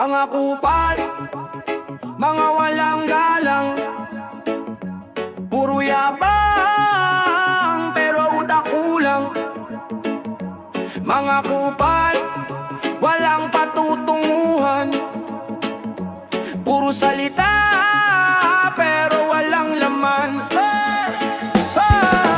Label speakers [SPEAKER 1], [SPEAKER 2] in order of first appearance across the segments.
[SPEAKER 1] Mga kupal, mga walang galang, puro yabang pero utak kulang. Mga kupal, walang patutunguhan, puro salita pero walang laman.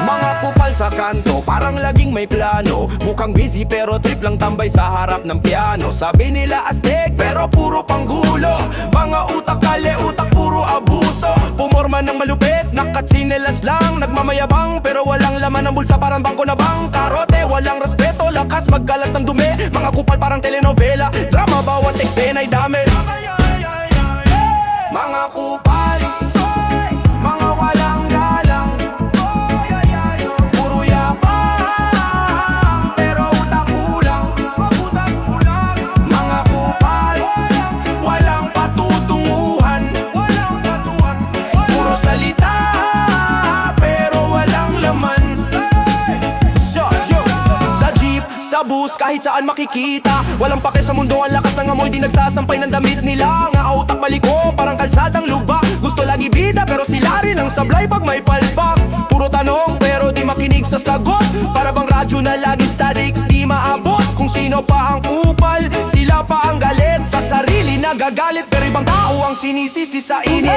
[SPEAKER 1] Mga kupal sa kanto, parang laging may plano. Mukhang busy pero trip lang tambay sa harap ng piano. Sabi nila astig pero puro panggulo. Mga utak kale, utak puro abuso. Pumorma ng malupit, nakatsinelas lang. Nagmamayabang pero walang laman ng bulsa, parang bangko na bangkarote. Walang respeto, lakas magkalat ng dumi. Mga kupal parang telenovela, drama bawat eksena'y dami. Mga kupal, mga walang galang, puro yabang pero utak kulang. Mga kupal, walang patutunguhan, puro salita pero walang laman. Sa jeep, sa bus, kahit saan makikita, walang pake sa mundo, ang lakas ng amoy, di nagsasampay ng damit nila. Nga utak maliko, parang kalsadang luba. Gusto lagi bida pero sila rin ang sablay pag may palpak. Puro tanong pero di makinig sa sagot, para bang radyo na lagi static, di maabot. Kung sino pa ang kupal, sila pa ang galit. Sa sarili nagagalit pero ibang tao ang sinisisi sa init.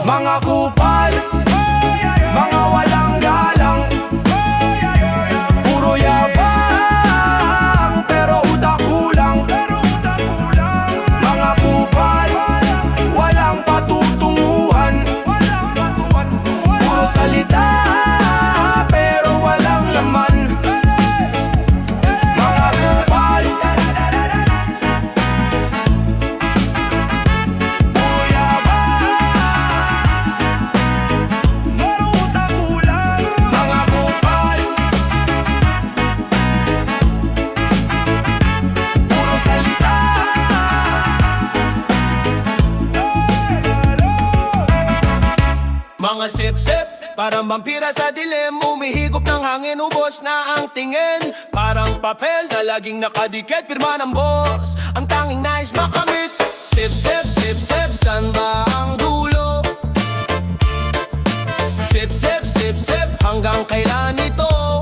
[SPEAKER 1] Mga kupal, mga walang galang, puro yabang pero utak kulang. Mga kupal, walang patutunguhan, puro salita pero walang laman. Mga kupal, puro yabang pero utak kulang. Mga kupal, puro salita.
[SPEAKER 2] Mga sip-sip, parang vampira sa dilim. Umihigop ng hangin, ubos na ang tingin. Parang papel na laging nakadikit, pirma ng boss, ang tanging nais makamit. Sip-sip, sip-sip, san ba ang dulo? Sip-sip, sip-sip, hanggang kailan ito?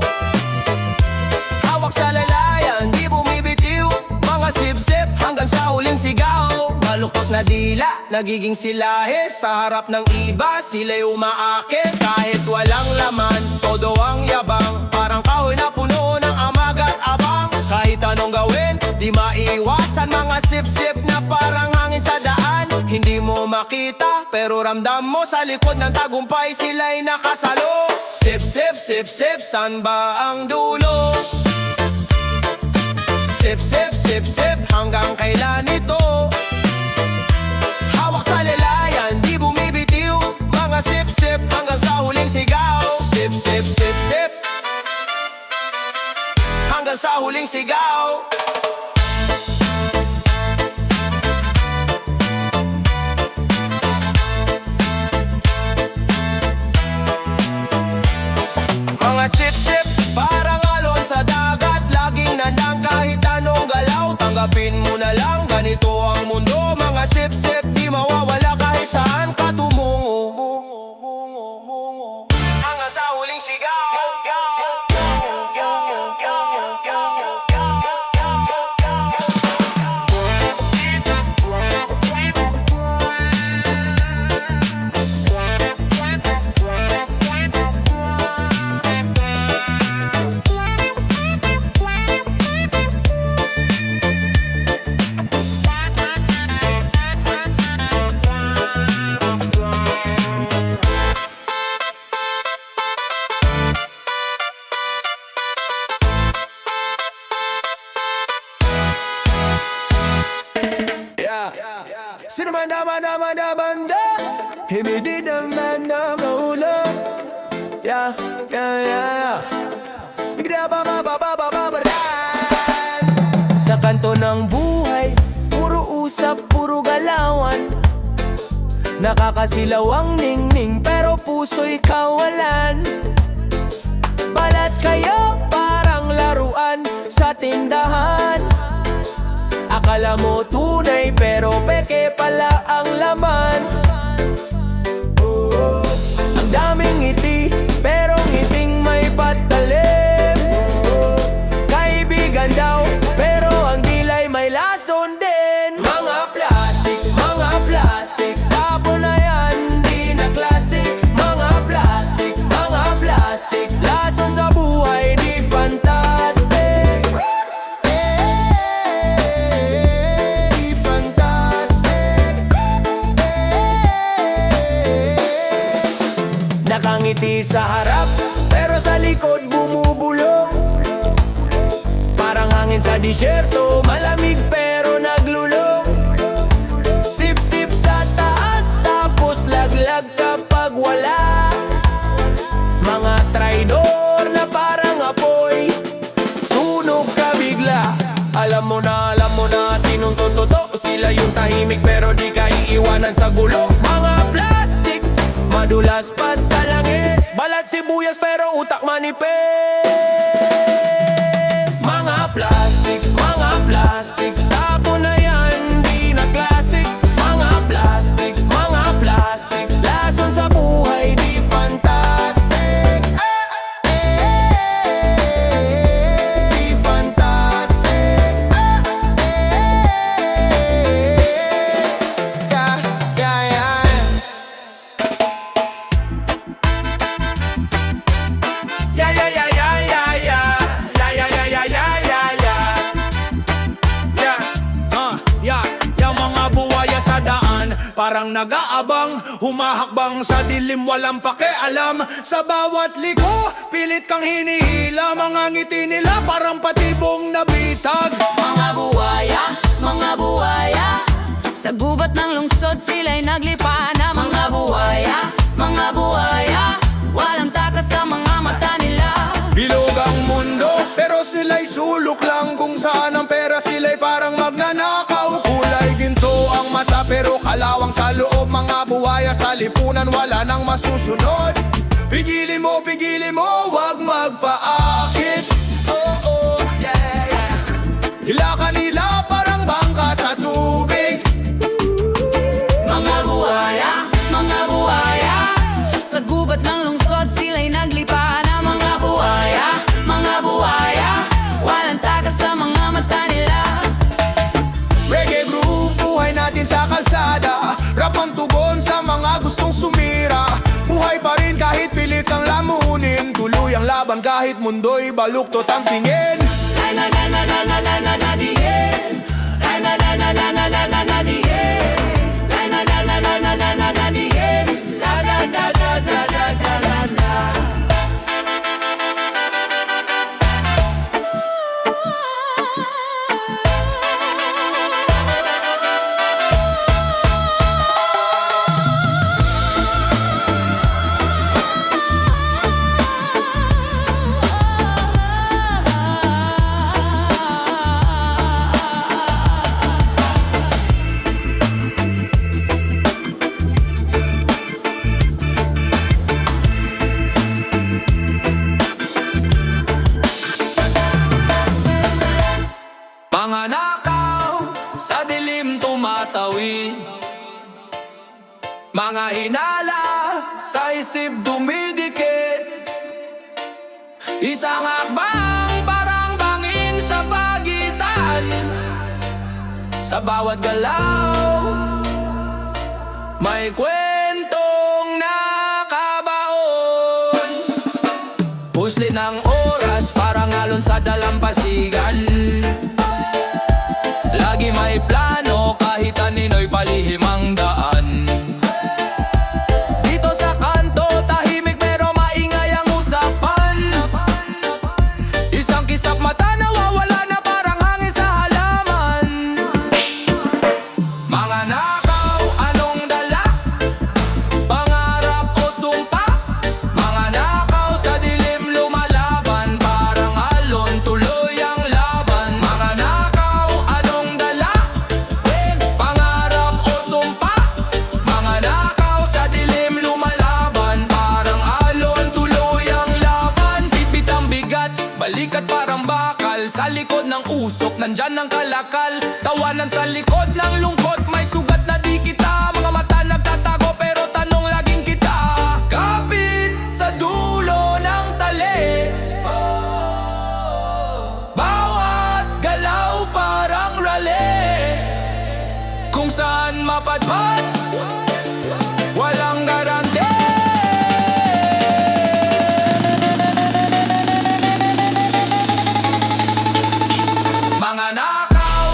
[SPEAKER 2] Hawak sa lalayan, di bumibitiw. Mga sip-sip, hanggang sa huling sigaw. Maluktot na dila, nagiging silahis. Sa harap ng iba, sila'y umaakit. Kahit walang laman, todo ang yabang. Parang kahoy na puno ng amag at abang. Kahit anong gawin, di maiwasan. Mga sip-sip na parang hangin sa daan. Hindi mo makita, pero ramdam mo sa likod ng tagumpay, sila'y nakasalo. Sip-sip, sip-sip, san ba ang dulo? Sip-sip, sip-sip, hanggang kailan ito? Hawak sa lalayan, di bumibitiw. Mga sip-sip, hanggang sa huling sigaw. Sip-sip, sip-sip, hanggang sa huling sigaw. Mga sip-sip, parang alon sa dagat, laging nandang kahit anong galaw. Tanggapin mo na lang, ganito ang mundo. Mga sip-sip, di mawawala kahit saan ka tumungo. Hanggang sa huling sigaw. Sino man da banda, himidi da man da maulo. Yeah. Bigda ba sa kanto ng buhay, puro usap, puro galawan. Nakakasilaw ang ningning pero puso'y kawalan. Balat kayo parang laruan sa tindahan. Akala mo tunay pero peke pala ang laman. Ang daming ngiti pero ngiting may patalim. Kaibigan daw pero ang dilay may lason din. Mga plastic, tapon na yan, di na classic. Mga plastic, lason sa buhay di fantastic. Di fantastic. Nakangiti sa harap pero sa likod bumubulong. Parang hangin sa disyerto, malamig pero naglulong. Sip-sip sa taas, tapos laglag kapag wala. Mga traidor na parang apoy, sunog ka bigla. Alam mo na sinong totoo. Sila yung tahimik pero di ka iiwanan sa gulo. Mga plastic, madulas pa sa langis. Balat sibuyas pero utak manipis. Mga plastic, tapon na yan, di na classic. Mga plastic, lason sa buhay di fantastic. Di fantastic. Yeah.
[SPEAKER 3] Yung mga buwaya sa daan parang nag-aabang, humahakbang sa dilim, walang pakialam. Sa bawat liko, pilit kang hinihila. Mga ngiti nila parang patibong nabitag.
[SPEAKER 4] Mga buwaya sa gubat ng lungsod sila'y naglipana. Mga buwaya, walang takas sa mga mata nila.
[SPEAKER 3] Bilog ang mundo, pero sila'y sulok lang. Kung saan ang pera sila'y parang magnanakaw. Kulay ginto ang mata pero kalawang sa loob. Mga buwaya sa lipunan, wala nang masusunod. Pigilin mo, wag magpaakit. Oh, yeah. Hilakan nila parang bangka sa tubig.
[SPEAKER 4] Mga buwaya sa gubat ng lungsod sila'y naglipana. Mga buwaya, walang takas sa mga mata nila.
[SPEAKER 3] Reggae groove, buhay natin sa kalsada. Rap ang tugon sa mga gustong sumira. Buhay pa rin kahit pilit ang lamunin. Tuloy ang laban kahit mundo'y baluktot ang tingin.
[SPEAKER 2] Mga nakaw sa dilim tumatawid. Mga hinala sa isip dumidikit. Isang akbang parang bangin sa pagitan. Sa bawat galaw may kwentong nakabaon. Puslit ng oras parang alon sa dalampasigan. Lagi may plano kahit anino'y palihim ang daan. Dito sa kanto tahimik pero maingay ang usapan. Isang kisap mata nawawala na parang hangin sa halaman. Mga nakaw, anong dala? Pangarap o sumpa? Mga nakaw sa dilim lumalaban. Parang alon tuloy ang laban. Mga nakaw, anong dala?
[SPEAKER 5] nandyan ang kalakal. Tawanan sa likod ng lungkot, may sugat na di kita. Mga mata nagtatago pero tanong laging kita. Kapit sa dulo ng tali, bawat galaw parang rally. Kung saan mapadpad, walang garante. Mga nakaw,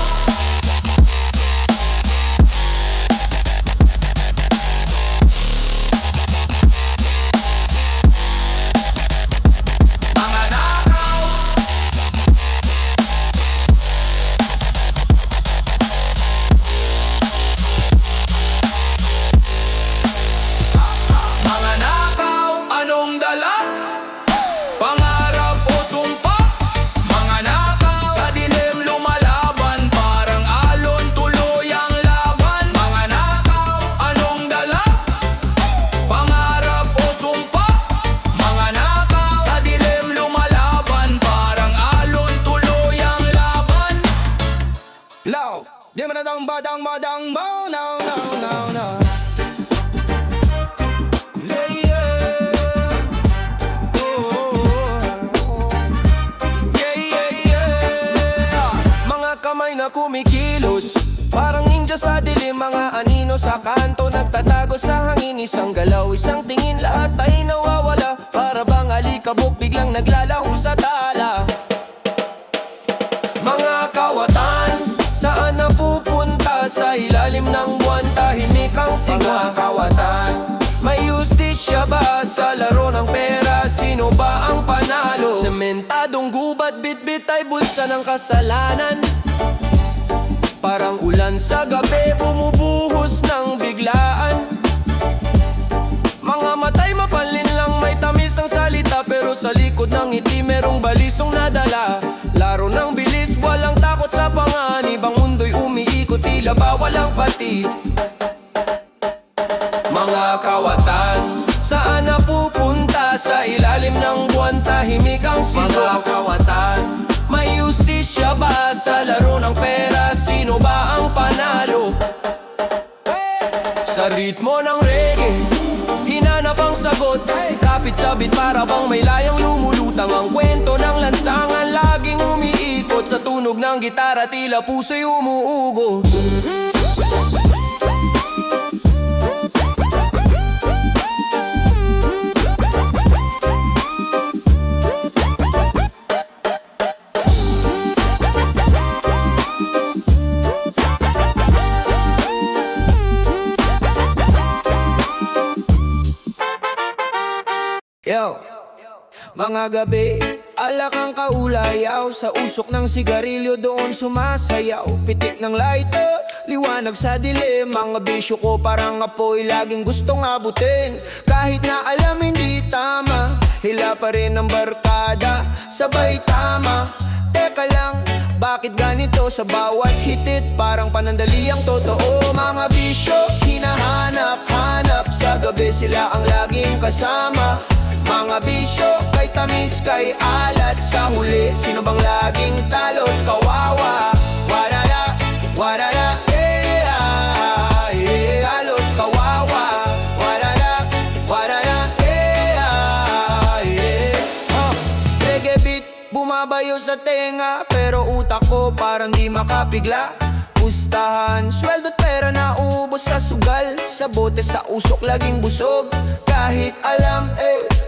[SPEAKER 5] mga nakaw, mga nakaw, anong dala? Pangarap o sumpa? Mga nakaw, sa dilim lumalaban, parang alon tuloy ang laban. Mga nakaw, anong dala? Pangarap o sumpa? Mga nakaw, sa dilim lumalaban, parang alon tuloy ang laban.
[SPEAKER 2] Low, di mo na dang badang badang mo, no, no, no, no. Mga kamay na kumikilos, parang ninja sa dilim. Mga anino sa kanto, nagtatago sa hangin. Isang galaw, isang tingin, lahat ay nawawala. Para bang alikabok, biglang naglalaho sa tala. Mga kawatan, saan napupunta? Sa ilalim ng buwan, tahimik ang siga. Mga kawatan, may justisya ba sa laro ng pera? Sino ba ang panalo? Sementadong gubat, bitbit ay bulsa ng kasalanan. Parang ulan sa gabi, bumubuhos ng biglaan. Mga matay mapalin lang, may tamis ang salita. Pero sa likod ng ngiti merong balisong nadala. Laro ng bilis, walang takot sa panganib. Ang mundo'y umiikot, tila ba walang pati. Mga kawatan, saan napupunta? Sa ilalim ng buwan, tahimik ang sigaw. Mga kawatan, may justisya ba sa laro ng pera? Sino ba ang panalo? Sa ritmo ng reggae, hinanap ang sagot. Kapit sabit para bang may layang lumulutang. Ang kwento ng lansangan laging umiikot. Sa tunog ng gitara tila puso'y umuugo. Yo, mga gabi, alak ang kaulayaw. Sa usok ng sigarilyo doon sumasayaw. Pitik ng lighter, liwanag sa dilim. Mga bisyo ko parang apoy, laging gustong abutin. Kahit na alam hindi tama, hila pa rin ang barkada, sabay tama. Teka lang, bakit ganito? Sa bawat hitit, parang panandali ang totoo. Mga bisyo, hinahanap-hanap. Sa gabi sila ang laging kasama. Mga bisyo, kay tamis, kay alat. Sa huli, sino bang laging talo't kawawa? Warara, warara, yeah, yeah. Alot kawawa. Warara, warara, yeah, yeah. Reggae beat, bumabayo sa tenga. Pero utak ko parang di makapigla. Pustahan, sweldo't pera na ubos sa sugal. Sa bote sa usok laging busog. Kahit alam,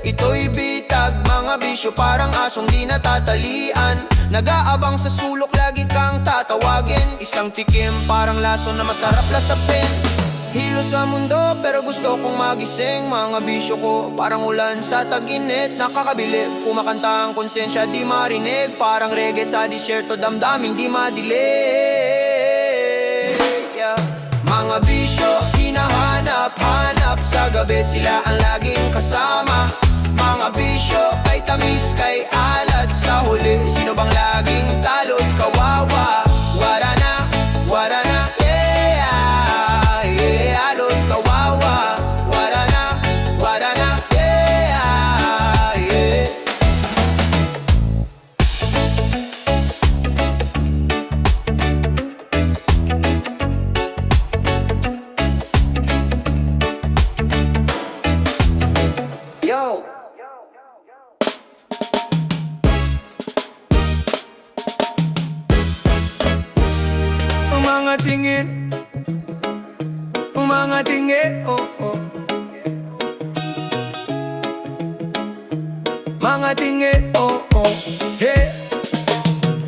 [SPEAKER 2] ito'y bitag. Mga bisyo parang asong di natatalian. Nag-aabang sa sulok, lagi kang tatawagin. Isang tikim, parang laso na masarap lasapin. Hilo sa mundo, pero gusto kong magising. Mga bisyo ko, parang ulan sa tag-init. Nakakabilib, kumakanta ang konsensya, di marinig. Parang reggae sa disyerto, damdaming di madilim. Mga bisyo, hinahanap-hanap. Sa gabi sila ang laging kasama. Mga bisyo, kay tamis, kay alat. Sa huli, sino bang laging talo't kawawa? Warana, warana, yeah, yeah. Alot kawawa. Warana, warana, yeah, yeah.
[SPEAKER 5] Mga tingin, mga tingin, oh, oh. Mga tingin, oh, oh, hey.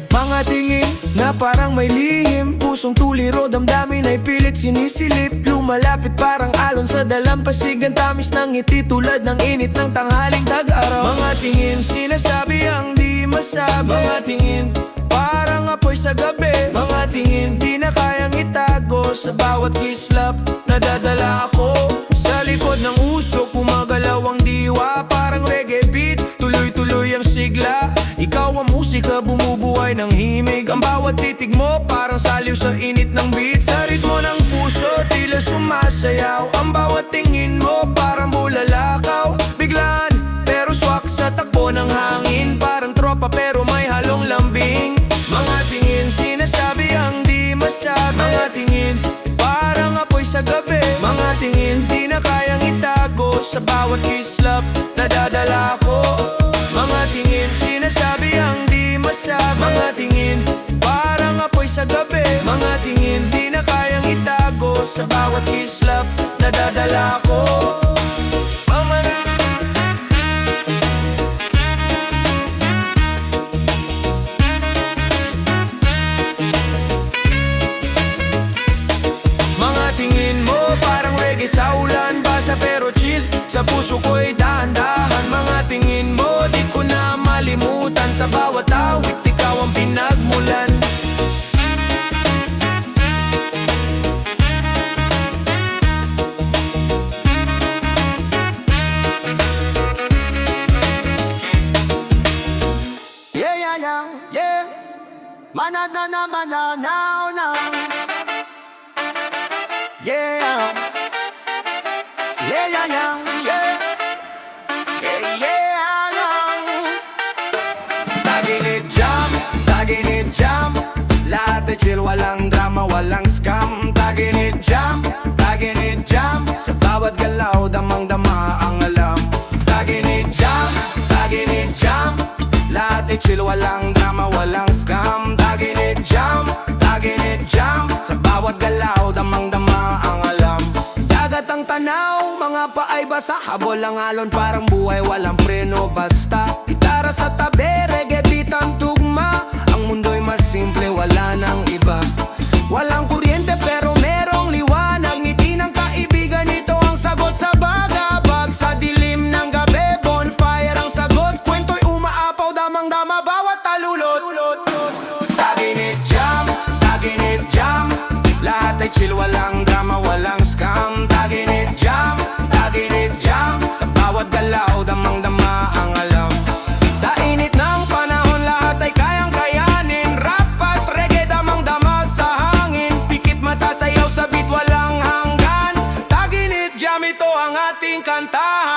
[SPEAKER 5] Mga tingin na parang may lihim, pusong tuliro, damdamin ay pilit sinisilip. Lumalapit parang alon sa dalampasig, ang tamis ng ngiti tulad ng init ng tanghaling tag-araw. Mga tingin, sinasabi ang di masabi. Mga tingin, parang apoy sa gabi. Mga tingin, di na kayang itago. Sa bawat kislap, nadadala ako. Sa likod ng usok, kumagalaw ang diwa. Parang reggae beat, tuloy-tuloy ang sigla. Ikaw ang musika, bumubuhay ng himig. Ang bawat titig mo, parang saliw sa init ng beat. Sa ritmo ng puso, tila sumasayaw. Ang bawat tingin mo, parang bulalakaw. Biglaan, pero swak sa takbo ng hangin. Parang tropa pero may halong lambing. Mga tingin, sinasabi ang di masabi. Mga tingin, parang apoy sa gabi. Mga tingin, di na kayang itago. Sa bawat kislap, nadadala ko. Mga tingin, sinasabi ang di masabi. Mga tingin, parang apoy sa gabi. Mga tingin, di na kayang itago. Sa bawat kislap, nadadala ko. Mga tingin mo parang reggae sa ulan. Basa pero chill, sa puso ko'y dahan-dahan. Mga tingin mo, di ko na malimutan. Sa bawat awit, ikaw ang pinagmulan.
[SPEAKER 2] Yeah, yeah, yeah, yeah. Manana, manana, now. Yeah. Yeah, yeah, yeah, yeah. Yeah, yeah.
[SPEAKER 3] Taginit jam, lahat ay chill, walang drama, walang scam. Taginit jam, sa bawat galaw, damang-dama ang alam. Taginit jam, lahat ay chill, walang drama, walang scam. Taginit jam, sa bawat galaw, damang-dama ang alam. Dagat ang tanaw, mga paay basa, habol ang alon, parang buhay, walang preno basta. Gitara sa tabi, reggae beat ang tugma. Ang mundo'y mas simple, wala nang iba. Walang kuryente pero merong liwanag. Ngiti ng kaibigan, ito ang sagot sa bagabag. Sa dilim ng gabi, bonfire ang sagot. Kwento'y umaapaw, damang-dama, bawat talulot. Taginit jam, lahat ay chill, walang drama, walang scam. Taginit jam, sa bawat galaw, damang-dama ang alam. Sa init ng panahon, lahat ay kayang kayanin. Rap at reggae, damang-dama sa hangin. Pikit mata, sayaw sa beat, walang hanggan. Taginit jam, ito ang ating kantahan.